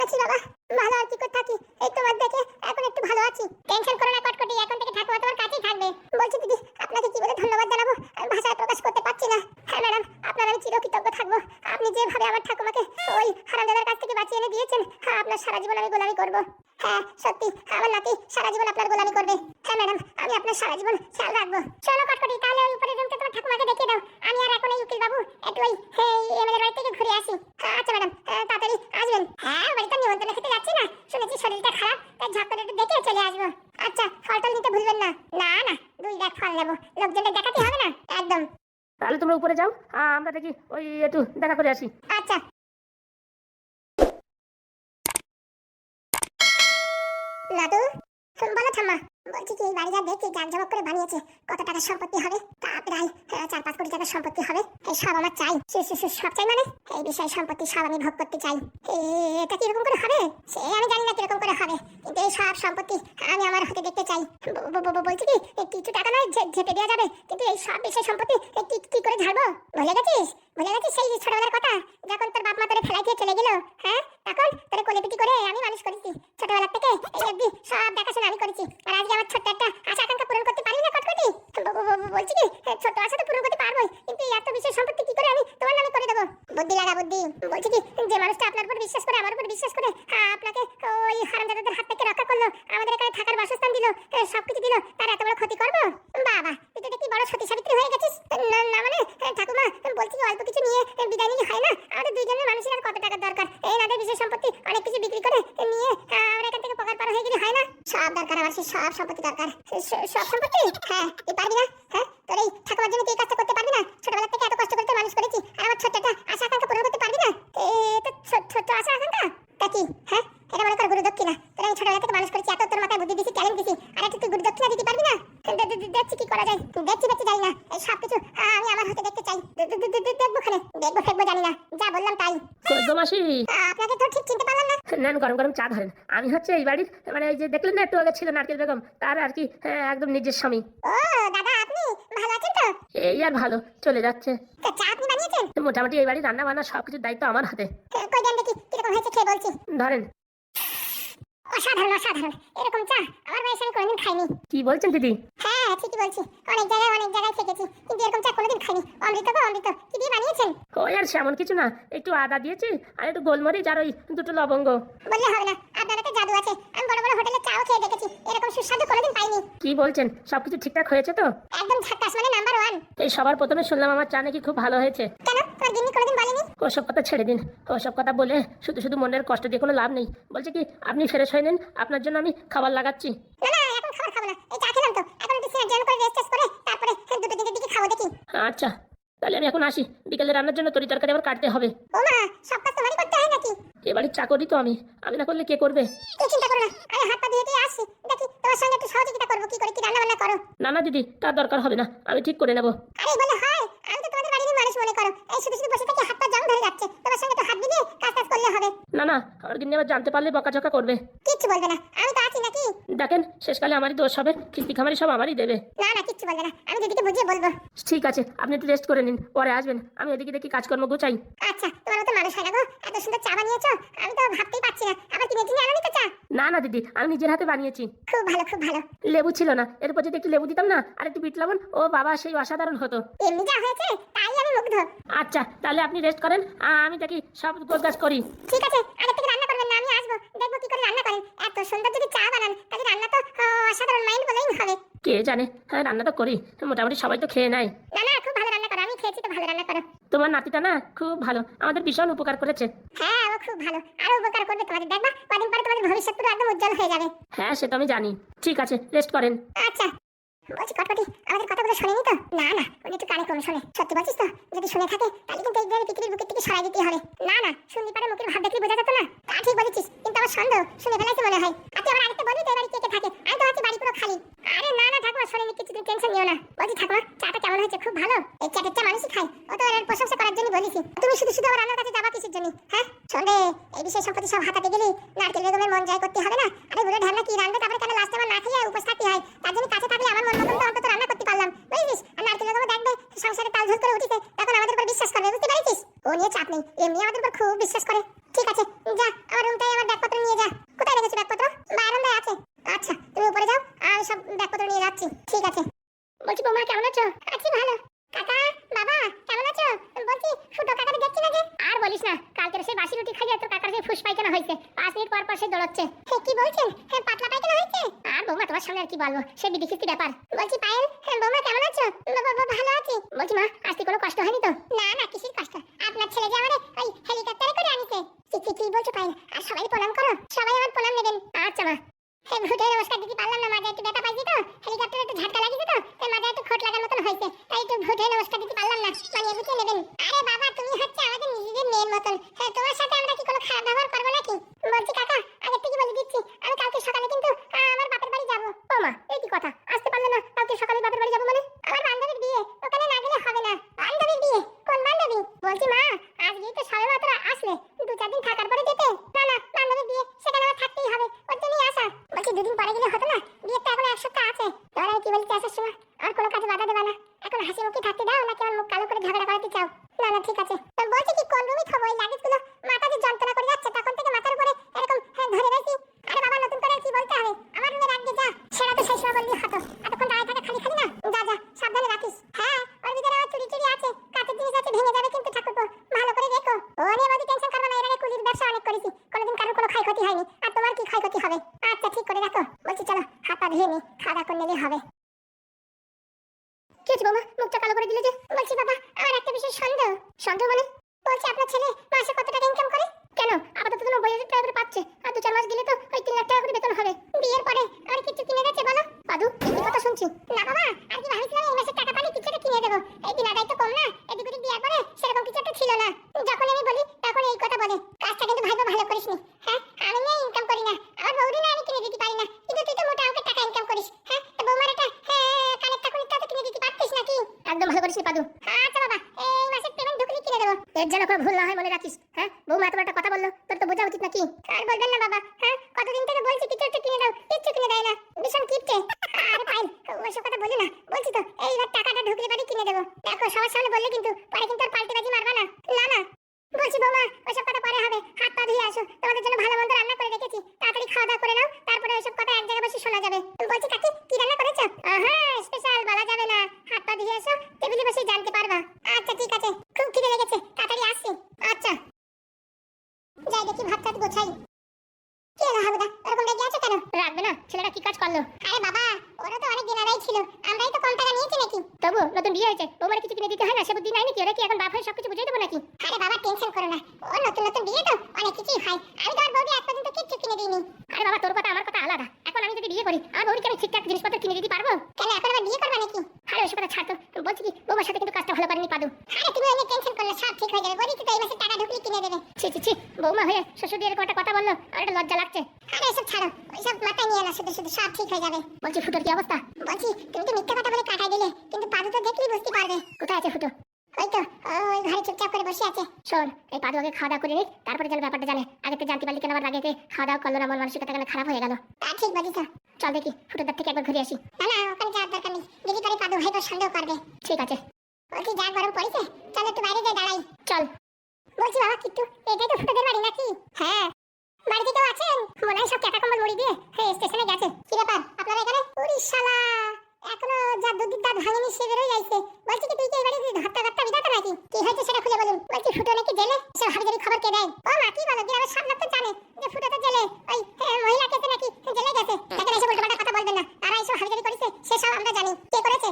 আছি বাবা, ভালো আর কি করে থাকি। এই তোমার দেখে এখন একটু ভালো আছি। টেনশন করো না কটকটি, এখন থেকে ঠাকুমা তোমার কাছেই থাকবে। বলছি দিদি, আপনাকে কি বলে ধন্যবাদ জানাবো আমি ভাষায় প্রকাশ করতে পারছি না। হ্যাঁ ম্যাডাম, আপনার আমি চিরকৃতজ্ঞ থাকবো। আপনি যেভাবে আমার ঠাকুমাকে ওই হারামজাদার কাছ থেকে বাঁচিয়ে এনে দিয়েছেন, হ্যাঁ আপনার সারা জীবন আমি গোলামি করবো। হ্যাঁ সত্যি, আমার নাতি সারা জীবন আপনার গোলামি করবে। হ্যাঁ ম্যাডাম, আমি আপনার সারা জীবন খেয়াল রাখবো। চলো কটকটি, তাহলে ওই উপরের রুমটা তোমার ঠাকুমাকে দেখিয়ে দাও। আমি আর এখন এই উকিল বাবু একটু ওই এমএলএর বাড়ি থেকে ঘুরে আসি। আচ্ছা ম্যাডাম, তাড়াতাড়ি আসবেন। হ্যাঁ, বাড়িতে নিমন্ত্রণ খেতে যাচ্ছি না, শুনেছি শরীরটা খারাপ, তাই ঝপ করে একটু দেখে চলে আসবো। আচ্ছা, ফলটা নিতে ভুলবেন না। না না, 2 ব্যাগ ফল নেবো, লোকজনকে দেখাতে হবে না। একদম। তাহলে তোমরা উপরে যাও, আমরা দেখি ওই একটু দেখা করে আসি। আচ্ছা। লাটু, বলো ঠাম্মা। বলছি কি, এই বাড়ি যা দেখছি জাকজমক করে বানিয়েছে, কত টাকার সম্পত্তি হবে? তা প্রায় 4-5 কোটি টাকার সম্পত্তি হবে। এই সব আমার চাই, সব চাই মানে এই বিষয় সম্পত্তি সব আমি ভোগ করতে চাই। এটা কিরকম করে হবে সে আমি জানি না কিরকম করে হবে, কিন্তু এই সব সম্পত্তি আমি আমার হাতে দেখতে চাই। বলছি কি, কিছু টাকা নয় ঝেপে দেওয়া যাবে, কিন্তু এই সব বিষয় সম্পত্তি কি করে ঝাড়বো? ভুলে গেছিস সেই ছোটবেলার কথা, যখন তোর বাপ মা তোরে ফেলাই দিয়ে চলে গেল? হ্যাঁ, তখন তোরে কোলেপিটি করে আমি মানুষ করেছি ছোটবেলা থেকে, এই অবধি সব দেখাশোনা আমি করেছি। আর আজকে আমার ছোট্ট একটা আশা আকাঙ্ক্ষা পূরণ করতে পারি না কটকটি? বলছি কি, ছোট্ট আশা তো পূরণ করতে পারবোই, কিন্তু এত বিশেষ সম্পত্তি কি করে আমি তোমার নামে করে দেবো? বুদ্ধি লাগা বুদ্ধি। বলছি কি, যে মানুষটা আপনার উপর বিশ্বাস করে, আমার উপর বিশ্বাস করে আপনাকে ওই হারামজাদাদের হাত থেকে রক্ষা করলো, আমাদের এখানে থাকার বাসস্থান দিল, সবকিছু দিল, তার এত বড় ক্ষতি করবো? বাবা, তুই তো দেখি বড় সতী সাবিত্রী হয়ে গেছিস। না মানে ঠাকুমা, বলছি কি, অল্প কিছু নিয়ে বিদায় নিলে হয় না? আমাদের দুইজনের মানুষের আর কত টাকার দরকার? এই নাদের বিশেষ সম্পত্তি অনেক কিছু বিক্রি করে নিয়ে আমরা এখান থেকে পকার পার হয়ে গেলে হয় না? সব দরকার আমার, সব সম্পত্তি দরকার। সব সম্পত্তি? হ্যাঁ, তুই পারবি না? হ্যাঁ, তোর এই ঠাকুমার জন্য তুই কাজটা করতে পারবি না? ছোটবেলা থেকে এত কষ্ট করে মানুষ করেছি, আর আমার ছোট্ট একটা আশা আকাঙ্ক্ষা পূরণ করতে পারবি না? তো ছোট্ট আশা আকাঙ্ক্ষা তা কি? হ্যাঁ, এটা মনে কর গুরু দক্ষিণা। তোর আমি ছোটবেলা থেকে মানুষ করেছি, এত তোর মাথায় বুদ্ধি দিছি, ট্যালেন্ট দিছি, আর একটু তুই গুরু দক্ষিণা দিতে পারবি না? দেখছি কি করা যায়, দেখছি জানি না। এই সব কিছু আমি আমার হাতে দেখতে চাই। দেখবো খানে, দেখবো জানি না, যা বললাম তাই। মাসি, আপনাকে তো ঠিক চিনতে পারলাম না। নেন গরম গরম চা ধরেন। আমি হচ্ছে এই বাড়ির, মানে এই যে দেখলেন না একটু আগে ছিল নারকেল বেগম, তার আর কি একদম নিজের স্বামী। ও দাদা, আপনি ভালো আছেন তো? এই আর ভালো চলে যাচ্ছে। তো চা আপনি বানিয়েছেন? মোটামুটি এই বাড়ির রান্না বান্না সবকিছুর দায়িত্ব আমার হাতে। কই দেন দেখি কিরকম হয়েছে, খেয়ে বলছি। ধরেন। অসাধারণ অসাধারণ, এরকম চা আমার বয়সে আমি কোনোদিন খাইনি। কি বলছেন দিদি? হ্যাঁ ঠিকই বলছি, অনেক জায়গায় খেয়েছি, কিন্তু এরকম চা কোনোদিন খাইনি। অমৃত গো অমৃত। কি দিয়ে বানিয়েছেন? ওই আর সেমন কিছু না, একটু আদা দিয়েছি আর একটু গোলমরিচ আর ওই 2টো লবঙ্গ। বললে হবে না, আপনার তো জাদু আছে। আমি বড় বড় হোটেলে চাও খেয়ে দেখেছি, এরকম সুস্বাদু কোনোদিন পাইনি। কি বলছেন, সবকিছু ঠিকঠাক হয়েছে তো? একদম ঝাক্কাস, মানে নাম্বার 1। এই সবার প্রথমে শুনলাম আমার চা নাকি খুব ভালো হয়েছে। কেন, তোর গিন্নি কোনোদিন বলেনি? ওসব কথা ছেড়ে দিন, ওসব কথা বলে শুধু মনের কষ্ট দিয়ে কোনো লাভ নেই। বলছে কি, আপনি ফ্রেশ হয়ে নেন, আপনার জন্য আমি খাবার লাগাচ্ছি। না না, এখন খাবার খাবো না, এই চা খেলাম তো, এখন একটু সিনেমা করে রেস্ট করে তারপরে 2-3 দিকে খাবো দেখি। আচ্ছা, তাহলে আমি এখন আসি, বিকেলে রান্নার জন্য তরি তরকারি আবার কাটতে হবে। ও মা, সব কাজ তোমারই করতে হয় নাকি? এবারে চাকরি তো আমি না করলে কে করবে? তুই চিন্তা করো না, আমি হাত পা ধুয়ে আসি, দেখি তোমার সঙ্গে একটু সহযোগিতা করবো, কি করে কি রান্না বান্না করো। না দিদি, তার দরকার হবে না, আমি ঠিক করে নেব। আরে বলে হয়, আমি তো তোমাদের বাড়ির মানুষ মনে করো, এই শুধু বসে থেকে হাত পা জং ধরে যাচ্ছে, তোমার সঙ্গে তো হাত মিলিয়ে কাজ করলে হবে। না, আমার গিন্নি আবার জানতে পারলে বকাঝকা করবে। কিচ্ছু বলবে না, আমি তো আছি নাকি? দেখেন, শেষকালে আমারই দোষ হবে, কিস্তি খামারি সব আমারই দেবে। না কিচ্ছু বলবে না, আমি দিদিকে বুঝিয়ে বলবো। ঠিক আছে, আপনি একটু রেস্ট করে নিন, পরে আসবেন, আমি এদিকে দেখি কাজকর্ম গোছাই। আচ্ছা, তোমার মতো মানুষ হয় না গো, এত সুন্দর চা বানিয়েছো, আমি তো ভাবতেই পারছি না। আবার কিনে আনোনি তো চা? না দিদি, আমি নিজের হাতে বানিয়েছি। খুব ভালো খুব ভালো। লেবু ছিল না, এরপর যদি একটু লেবু দিতাম না আর একটু বিট লবণ, ও বাবা সেই অসাধারণ হতো। এমনি যা হয়েছে তাই আমি মুগ্ধ। আচ্ছা, তাহলে আপনি রেস্ট করেন, আমি দেখি সব গোছগাছ করি। ঠিক আছে, আগে থেকে রান্না করবেন না, আমি আসবো, দেখবো কি করে রান্না করেন। এত সুন্দর যদি চা বানান, তাহলে রান্না তো অসাধারণ মাইন্ড বলেই হবে। কে জানে, হ্যাঁ রান্না তো করি, মোটামুটি সবাই তো খেয়ে নেয়। না খুব ভালো রান্না করো, আমি খেয়েছি তো, ভালো রান্না করো। তোমার নাতিটা না খুব ভালো, আমাদের ভীষণ উপকার করেছে। হ্যাঁ, ও খুব ভালো, আরো উপকার করবে তোমাদের, দেখবা কদিন পরে তোমাদের ভবিষ্যৎ পুরো একদম উজ্জ্বল হয়ে যাবে। হ্যাঁ, সে তো আমি জানি। ঠিক আছে, রেস্ট করেন। আচ্ছা, বলছি কটকটি, আমাদের কথাগুলো শোনেনি তো? না উনি একটু কানে কম শোনে। সত্যি বলছিস তো? যদি শুনে থাকে তাহলে কিন্তু এই ধরনের পৃথিবীর বুকের থেকে সরাই দিতে হবে। না শুনতে পারে, মুখের ভাব দেখলে বোঝা যেত না। তা ঠিক বলেছিস, কিন্তু আমার সন্দেহ শুনে ফেলাইছে মনে হয়। আচ্ছা, আবার আরেকটা বলবি তো, এবারে কে থাকে? আমি তো ভাবছি বাড়ি পুরো খালি। আরে না ঠাকুমা, শোনেনি কিছু, তুমি টেনশন নিও না। বলছি ঠাকুমা, চাটা কেমন হয়েছে? খুব ভালো। এই চাটের চা মানুষই খায়, ও তো এর প্রশংসা করার জন্য বলেছি। তুমি শুধু আমার রান্নার কাছে যাবা কিসের জন্য? হ্যাঁ শোনে, এই বিষয়ে সম্পত্তি সব হাতাতে গেলে নারকেল বেগমের মন জয় করতে হবে না। আরে বুড়ো ঢ্যামনা কি রান্না, তারপরে কেন লাস্টে আমার না খেয়ে উপোস থাকতে হয়? তার জন্য কাছে থাকলে আমার মন মতন তো অন্তত রান্না করতে পারলাম, বুঝলিস? আর নারকেল বেগমও দেখবে সংসারে তাল ঝোল করে উঠিতে, তখন আমাদের উপর বিশ্বাস করবে, বুঝতে পারিস? ও নিয়ে চাপ নেই, এমনি আমাদের উপর খুব বিশ্বাস করে। ঠিক আছে, যা আমার রুমটাই আমার ব্যাগ পায়খানা হয়েছে, 5 মিনিট পর পর সে দৌড়চ্ছে। কি বলছেন? পাতলা পায়খানা হয়েছে? আর বৌমা তোমার সামনে আর কি বলবো, সে বিদেশি ব্যাপার। বলছি পায়েল, বৌমা কেমন আছো? ভালো আছি। বলছি মা, আজকে কোনো কষ্ট হয়নি তো? না না, কিসের কষ্ট, আপনার ছেলে যে আমারে ওই হেলিকপ্টারে করে আনিছে। কি বলছো পায়েল? আর সবাই প্রণাম করো, সবাই আমার প্রণাম নেবেন। আচ্ছা মা। ভুটে নমস্কার দিতে পারলাম না, মাঝে একটু ব্যথা পাইছি তো, হেলিকপ্টারে একটু ঝাটকা লাগিয়েছে তো, তাই মাঝে একটু খোট লাগার মতন হয়েছে, তাই একটু ভুটে নমস্কার দিতে পারলাম না, মানিয়ে গুছিয়ে নেবেন। আরে বাবা, তুমি হচ্ছে আমাদের নিজেদের মেয়ের মতন, তোমার সাথে আমরা কি কোনো খারাপ ব্যবহার করবো নাকি? বলছি কাকা, আগে থেকে বলে দিচ্ছি, আমি কালকে সকালে কিন্তু আমার বাপের বাড়ি যাবো। ও মা, এই কি কথা, আসতে পারলে না? কালকে সকালে বাপের বাড়ি যাবো মানে? আমার বান্ধবীর বিয়ে, ওখানে না গেলে হবে না। বান্ধবীর বিয়ে? কোন বান্ধবী? বলছি মা, আজকেই তো সবে মাত্র আসলে, 2-4 দিন থাকার পরে যেতে। না না, বান্ধবীর বিয়ে, সেখানে আমার থাকতেই হবে, ওর জন্যই আসা। বলছি 2 দিন পরে গেলে হতো না? বিয়ের তো এখন 1 সপ্তাহ আছে। তোমরা কি বলতে আসার সময় আর কোনো কাজে বাধা দেবা না? এখন হাসি মুখে থাকতে দাও, নাকি আমার মুখ কালো করে ঝগড়া করাতে চাও? না না, ঠিক আছে। বলছি কি, কোন রুমই খাবো? এই লাগেজগুলো মাথা যে যন্ত্রণা করে যাচ্ছে, তখন থেকে মাথার উপরে এরকম ধরে রয়েছি। আরে বাবা, নতুন করে কি বলতে হবে? আমার রুমে রাখবে যা, সেটা তো সেই সময় বললি হতো, এতক্ষণ দাঁড়িয়ে থাকা খালি খালি না। যা যা, সাবধানে রাখিস। হ্যাঁ, ওর ভিতরে আমার চুরি চুরি আছে, কাঠের জিনিস আছে, ভেঙে যাবে কিন্তু ঠাকুরপো, ভালো করে রেখো। ও নিয়ে আমাদের টেনশন করবে না, এর আগে কুলির ব্যবসা অনেক করেছি, কোনোদিন কারোর কোনো ক্ষয়ক্ষতি হয়নি, আর তোমার কি ক্ষয়ক্ষতি হবে? আচ্ছা, ঠিক করে রাখো। বলছি চলো, হাত পা ধুয়ে নি, খাওয়া দাওয়া করে নিলেই হবে। কি হচ্ছে বৌমা, মুখটা কালো করে দিলে যে? বলছি বাবা, আমার একটা বিশেষ সন্দেহ। সন্দেহ মানে? বলছি আপনার ছেলে মাসে কত টাকা ইনকাম করে? কেন, আপাতত তো 90,000 টাকা করে পাচ্ছে, আর 2-4 মাস গেলে তো ওই 3 লাখ টাকা করে বেতন হবে। বিয়ের পরে আর কিছু কিনে দিচ্ছে বলো? পাদু, কি কথা শুনছি? না বাবা, আর কি ভাবছিলাম এই মাসে টাকা পালে কিছু একটা কিনে দেবো, এই দিনাটাই তো কম না, এদিক ওদিক বিয়ের পরে সেরকম কিছু একটা ছিল না। যখন আমি বলি তখন এই কথা বলে। কাজটা কিন্তু ভাইবা ভালো করিসনি। হ্যাঁ, আমি না ইনকাম করি না, আমার বউরি না আমি কিনে দিতে পারি না, কিন্তু তুই তো মোটা অঙ্কের টাকা ইনকাম করিস। হ্যাঁ, বৌমার একটা কানেক্টা কুনেক্টা তো কিনে দিতে পারতিস নাকি? একদম ভালো করিসনি পাদু। আচ্ছা বাবা, এই মাসের পেমেন্ট ঢুকলি কিনে দেবো। এর যেন কোনো ভুল না হয় মনে রাখিস। হ্যাঁ, বৌমা এত একটা কথা বললো, তোর তো বোঝা উচিত নাকি? আর বলবেন না বাবা। হ্যাঁ, কতদিন থেকে বলছি কিছু একটা কিনে দাও, কিচ্ছু কিনে দেয় না, ভীষণ কিপটে। আরে পাইল, ওইসব কথা বলি না, বলছি তো এইবার টাকাটা ঢুকলে বাড়ি কিনে দেবো। দেখো, সবার সামনে বললে কিন্তু পরে কিন্তু আর পাল্টেবাজি মারবা না। না না, বলছি বৌমা, ওইসব কথা পরে হবে, হাত পা ধুয়ে আসো, তোমাদের জন্য ভালো মন্দ রান্না করে রেখেছি, তাড়াতাড়ি খাওয়া দাওয়া করে নাও, তারপরে ওইসব কথা এক জায়গায় বসে শোনা যাবে। বলছি কাকি, কি রান্না করেছো? হ্যাঁ, স্পেশাল বলা যাবে না, হাত পা ধুয়ে আসো, টেবিলে বসে জানতে পারবা। আচ্ছা ঠিক আছে, খুব খিদে লেগেছে, তাড়াতাড়ি আসছি। আচ্ছা, যাই দেখি ভাত টাত গোছাই। কি হলো হাবুদা, এরকম রেগে আছো কেন? রাখবে না, ছেলেটা কি কাজ করলো? আরে বাবা, ওরা তো অনেক দিন আগেই ছিল, আমরাই তো কম টাকা নিয়েছি নাকি? তবু নতুন বিয়ে হয়েছে, বৌমার কিছু কিনে দিতে হয় না, সে বুদ্ধি নাই নাকি? ওরা কি এখন বাপ হয়ে সবকিছু বুঝিয়ে দেবো নাকি? আরে বাবা, টেনশন করো না, ও নতুন নতুন বিয়ে তো অনেক কিছুই হয়, আমি তো আর বৌদি আজ পর্যন্ত কিচ্ছু কিনে দিইনি। আরে বাবা, তোর কথা আমার কথা আলাদা, এখন আমি যদি বিয়ে করি আমার বৌদিকে আমি ঠিকঠাক জিনিসপত্র কিনে দিতে পারবো? কেন, এখন আবার বিয়ে করবে নাকি? আরে ওইসব কথা ছাড় তো, বলছি কি, বৌমার সাথে কিন্তু কাজটা ভালো করেনি পাদু। আরে তুমি অনেক টেনশন করলে সব ঠিক হয়ে যাবে, বলি তো এই মাসে টাকা ঢুকলি কিনে দেবে। ছি ছি ছি, বৌমা হয়ে শ্বশুর দিয়ে এরকম একটা কথা বললো, আর একটা লজ্জা লাগছে। আরে এসব ছাড়ো, ওইসব মাথায় নিয়ে না, শুধু শুধু সব ঠিক হয়ে যাবে। বলছি ফুটোর কি অবস্থা? বলছি তুমি তো মিথ্যা কথা বলে কাটাই দিলে, কিন্তু পাদু তো দেখলেই বুঝতে পারবে। কোথায় আছে ফুটো? ওই তো, ওই ঘরে চুপচাপ করে বসে আছে। শোন, এই পাদু আগে খাওয়া দাওয়া করে নিক, তারপরে যেন ব্যাপারটা জানে। আগে তো জানতে পারলি কেন আবার আগে খাওয়া দাওয়া করলো না, মন মানসিকতা কেন খারাপ হয়ে গেল। তা ঠিক বলিস। চল দেখি ফুটোর দাঁত থেকে একবার ঘুরে আসি। না না, ওখানে যাওয়ার দরকার নেই, যদি পারি পাদু হয়তো সন্দেহ করবে। ঠিক আছে। বলছি যা গরম পড়েছে, চল একটু বাইরে যাই দাঁড়াই। চল। বলছি বাবা, কিট্টু, এটাই তো ফুটোদের বাড়ি নাকি? হ্যাঁ। বাড়িতে কেউ আছেন? মনে হয় সব ক্যাটা কম্বল মুড়ি দিয়ে স্টেশনে গেছে। কি ব্যাপার, আপনারা এখানে? ওরে শালা, এখনো যা দুধের দাঁত ভাঙেনি সে বেরোয় যাইছে। বলছি কি, তুই কি এবারে ঘাটটা ঘাটটা বিধাতা নাকি? কি হয়েছে সেটা খুলে বলুন। বলছি ফুটো নাকি জেলে, সে হাবিজাবি খবর কে দেয়? ও মা, কি বলো, গ্রামের সব লোক তো জানে যে ফুটো তো জেলে, ওই মহিলা কেসে নাকি জেলে গেছে। দেখেন, এসব উল্টোপাল্টা কথা বলবেন না, তারা এইসব হাবিজাবি করেছে সেসব আমরা জানি। কে করেছে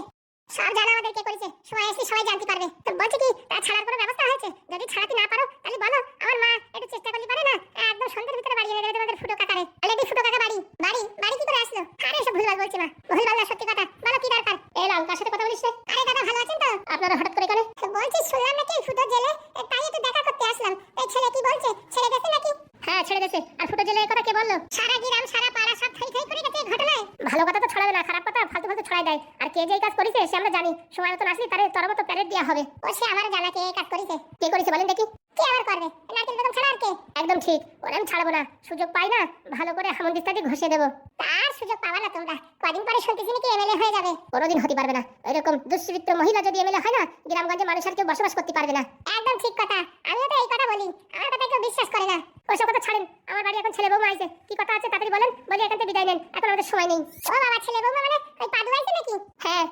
সব জানা আমাদের, কে করেছে সময় আসলে সবাই জানতে পারবে। তো বলছি কি, তা ছাড়ার কোনো ব্যবস্থা হয়েছে? যদি ছাড়াতে না পারো তাহলে বলো, আমার মা একটু চেষ্টা করলে পারে না, একদম সন্ধ্যের ভিতরে বাড়ি এনে দেবে তোমাদের ফুটো কাকারে। অলরেডি ফুটো কাকা বাড়ি বাড়ি বাড়ি কি করে আসলো? আরে এসব ভুলভাল বলছি না, ভুলভাল না, সত্যি কথা বলো, কি দরকার? এই লাল, কার সাথে কথা বলিস? আরে দাদা, ভালো আছেন তো? আপনারা হঠাৎ করে এখানে? বলছি শুনলাম নাকি ফুটো জেলে, তাই একটু দেখা করতে আসলাম। এই ছেলে কি বলছে, ছেড়ে গেছে নাকি? হ্যাঁ, ছেড়ে গেছে। আর ফুটো জেলে এই কথা কে বললো? সারা গ্রাম সারা পাড়া সব থাই থাই করে গেছে এই ঘটনায়। ভালো কথা তো ছড়াবে না, খারাপ কথা ফালতু ফালতু ছড়াই দেয়। আর কে যে এই কাজ করেছে সে আমরা জানি, সময় মতো আসলে তারে তোর মতো প্যারেড দেওয়া হবে। ও সে আমারও জানা কে এই কাজ করেছে। কে করেছে বলেন দেখি? কে আবার করবে? নারকেল বেগম ছাড়া আর কে? একদম ঠিক, ওরে আমি ছাড়বো না, সুযোগ পাই না ভালো করে হামুদিস্তা দিয়ে ঘষে দেবো। তার সুযোগ পাবা না তোমরা, কদিন পরে শুনতেছি নাকি এমএলএ হয়ে যাবে। কোনোদিন হতে পারবে না, এরকম দুশ্চরিত্র মহিলা যদি এমএলএ হয় না, গ্রামগঞ্জে মানুষ আর কেউ বসবাস করতে পারবে না। একদম ঠিক কথা, আমিও তো এই কথা বলি, আমার কথা কেউ বিশ্বাস করে না। ওইসব কথা ছাড়েন, আমার বাড়ি এখন ছেলে বৌমা আইছে, কি কথা আছে তাড়াতাড়ি বলেন, বলে এখান থেকে বিদায় নেন, এখন আমাদের সময় নেই। ও বাবা, ছেলে বৌমা মানে ওই পাদু আইছে নাকি? হ্যাঁ।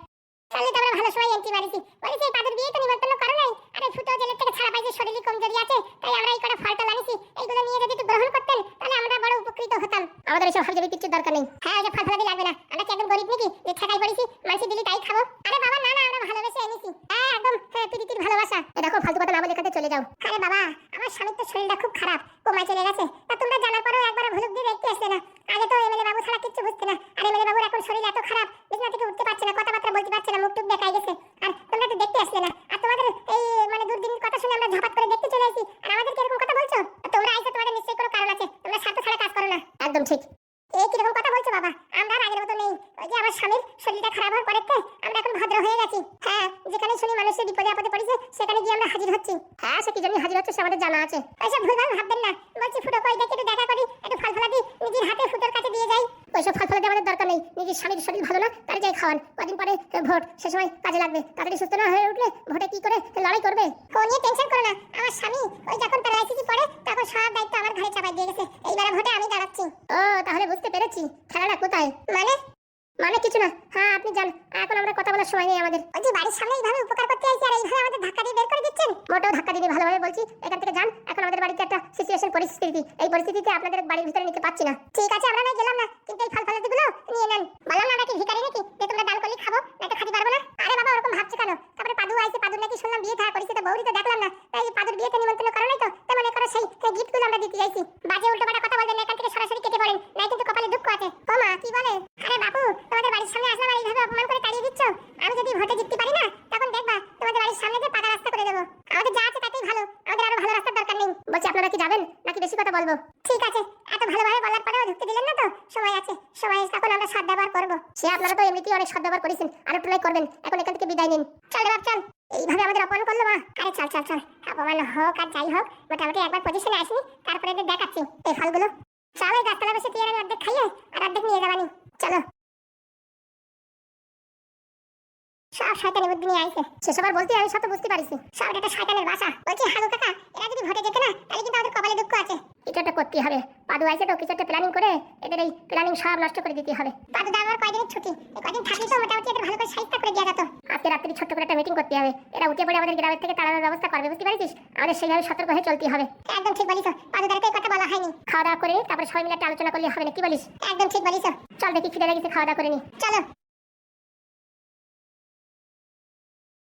তাহলে তো আমরা ভালো সময় এন্ট্রি মারিছি। বলেছি এই পাদুর বিয়ে তো নিমন্ত্রণ করো নাই, আরে ফুটো জেলের থেকে ছাড়া পাইছে, শরীরে কমজোরি আছে, তাই আমরা এই কটা ফলটা আনিছি, এইগুলো নিয়ে যদি একটু গ্রহণ করতেন তাহলে আমরা বড় উপকৃত হতাম। আমাদের এসব হাবি কিছু দরকার নেই। হ্যাঁ, ওই যে ফল ফলাদি লাগবে না, আমরা কি একদম গরিব নাকি যে ঠেকাই পড়েছি মানসি দিলি তাই খাবো? আরে বাবা না না, আমরা ভালোবেসে এনেছি। হ্যাঁ একদম প্রীতির ভালোবাসা। এই দেখো ফালতু কথা না বলে এখানে চলে যাও। আরে বাবা আমার স্বামীর তো শরীরটা খুব খারাপ, কোমায় চলে গেছে, তা তোমরা জানার পরেও একবার ভুলুক দিয়ে দেখতে আসলে না। আগে তো এমএলএ বাবু ছাড়া কিচ্ছু বুঝতে না, আর এমএলএ বাবুর এখন শরীর এত খারাপ, বিছানা থেকে উঠতে পারছে না, কথাবার্তা বলতে পারছে না, মুখ টুক দেখাই গেছে, আর তোমরা তো দেখতে আসলে না। আর তোমাদের এই মানে দুর্দিনের কথা শুনে আমরা ঝপাত করে দেখতে চলে আসি, আর আমাদের কিরকম কথা বলছো? তোমরা আইছো তোমাদের নিশ্চয়ই কোনো কারণ আছে, তোমরা স্বার্থ ছাড়া কাজ করো না। একদম ঠিক। এই কিরকম কথা বলছো বাবা? আমরা আর আগের মতো নেই। ওই যে আমার স্বামীর শরীরটা খারাপ হওয়ার পরে আমরা এখন ভদ্র হয়ে গেছি। হ্যাঁ, যেখানে শুনি মানুষের বিপদে আপদে পড়েছে সেখানে গিয়ে আমরা হাজির হচ্ছি। হ্যাঁ, সে কি জন্য হাজির হচ্ছে সে আমাদের জানা আছে। ওইসব ভুলভাল ভাববেন না। বলছি ফুটো কই দেখে একটু দেখা করি, একটু ফল ফলাদি নিজের হাতে ফুটোর কাছে দিয়ে যাই। ওইসব ফল ফলাদি আমাদের দরকার নেই, নিজের স্বামীর শরীর ভালো না তার যাই খাওয়ান, কদিন পরে ভোট, সে সময় কাজে লাগবে, তাড়াতাড়ি সুস্থ না হয়ে উঠলে ভোটে কি করে লড়াই করবে? ও নিয়ে টেনশন করো না, আমার স্বামী ওই যখন প্যারালাইসিস পড়ে তখন সব দায়িত্ব আমার ঘরে চাপাই দিয়ে গেছে, এইবারে ভোটে আমি দাঁড়াচ্ছি। ও তাহলে বুঝতে পেরেছি, খেলাটা কোথায়? মানে কিছু না। হ্যাঁ আপনি যান, এখন আমরা কথা বলার সময় নেই আমাদের। ওই যে বাড়ির সামনে এইভাবে উপকার করতে আইছি আর এইভাবে আমাদের ধাক্কা দিয়ে বের করে দিচ্ছেন? মোটেও ধাক্কা দিনে ভালোভাবে বলছি, এখান থেকে যান, এখন আমাদের বাড়িতে একটা সিচুয়েশন পরিস্থিতি, এই পরিস্থিতিতে আপনাদের বাড়ির ভিতরে নিতে পারছি না। ঠিক আছে আমরা না গেলাম না, কিন্তু এই ফল ফলাদিগুলো নিয়ে নেন। বললাম না আমরা কি ভিখারি নাকি যে তোমরা দান করলে খাবো, না তো খাতে পারবো না? আরে বাবা ওরকম ভাবছো কেন? তারপরে পাদু আইছে, পাদুর নাকি শুনলাম বিয়ে থাকা করেছে, তো বৌরি তো দেখলাম না, তাই পাদুর বিয়েতে নিমন্ত্রণ করো নাই তো, তাই মনে করো সেই গিফটগুলো আমরা দিতে যাইছি। বাজে উল্টোপাল্টা কথা বলবেন না, এখান থেকে সরাসরি কেটে পড়েন, নাই কিন্তু কপালে দুঃখ আছে। ও মা কি বলে? আরে বাবু তোমাদের বাড়ির সামনে আসলাম আর এইভাবে অপমান করে তাড়িয়ে দিচ্ছ? আমি যদি ভোটে জিততে পারি না তখন দেখবা তোমাদের বাড়ির সামনে দিয়ে পাকা রাস্তা করে দেবো। আমাদের যা আছে তাতেই ভালো, আমাদের আরো ভালো রাস্তার দরকার নেই। বলছি আপনারা কি যাবেন নাকি বেশি কথা বলবো? ঠিক আছে, এত ভালোভাবে বলার পরেও ঢুকতে দিলেন না তো? সময় আছে, সময় তখন আমরা সদ ব্যবহার করবো। সে আপনারা তো এমনিতেই অনেক সদ ব্যবহার করেছেন, আরো ট্রাই করবেন, এখন এখান থেকে বিদায় নিন। চল রে বাপ চল, এইভাবে আমাদের অপমান করলো মা? আরে চল চল চল, অপমান হোক আর যাই হোক মোটামুটি একবার পজিশনে আসিনি, তারপরে এদের দেখাচ্ছি এই ফলগুলো। চল ওই গাছতলা বসে তুই আর আমি অর্ধেক খাইয়ে আর অর্ধেক নিয়ে যাবানি। চলো। সব শয়তানি বুদ্ধি নিয়ে আইছে। সেসব আর বলতে আমি সব তো বুঝতে পারিছি, সব একটা শয়তানের বাসা। বলছি হালু কাকা এরা যদি ভোটে যেতে না তাহলে কিন্তু আমাদের কপালে দুঃখ আছে। কিছু একটা করতে হবে, পাদু আইছে তো কিছু একটা প্ল্যানিং করে এদের এই প্ল্যানিং সব নষ্ট করে দিতে হবে। পাদু দা আমার কয়দিনের ছুটি, এই কয়দিন থাকলে তো মোটামুটি এদের ভালো করে সাহিত্য করে দেওয়া যেত। আজকে রাত্রি ছোট্ট করে একটা মিটিং করতে হবে, এরা উঠে পড়ে আমাদের গ্রামের থেকে তাড়ানোর ব্যবস্থা করবে, বুঝতে পারছিস? আমাদের সেইভাবে সতর্ক হয়ে চলতে হবে। একদম ঠিক বলিস, পাদু দাঁড়াতে কথা বলা হয়নি। খাওয়া দাওয়া করে তারপরে সবাই মিলে একটা আলোচনা করলে হবে না, কি বলিস? একদম ঠিক বলিস। চল দেখি খিদে লেগেছে, খাওয়া দাওয়া করে নি। চলো।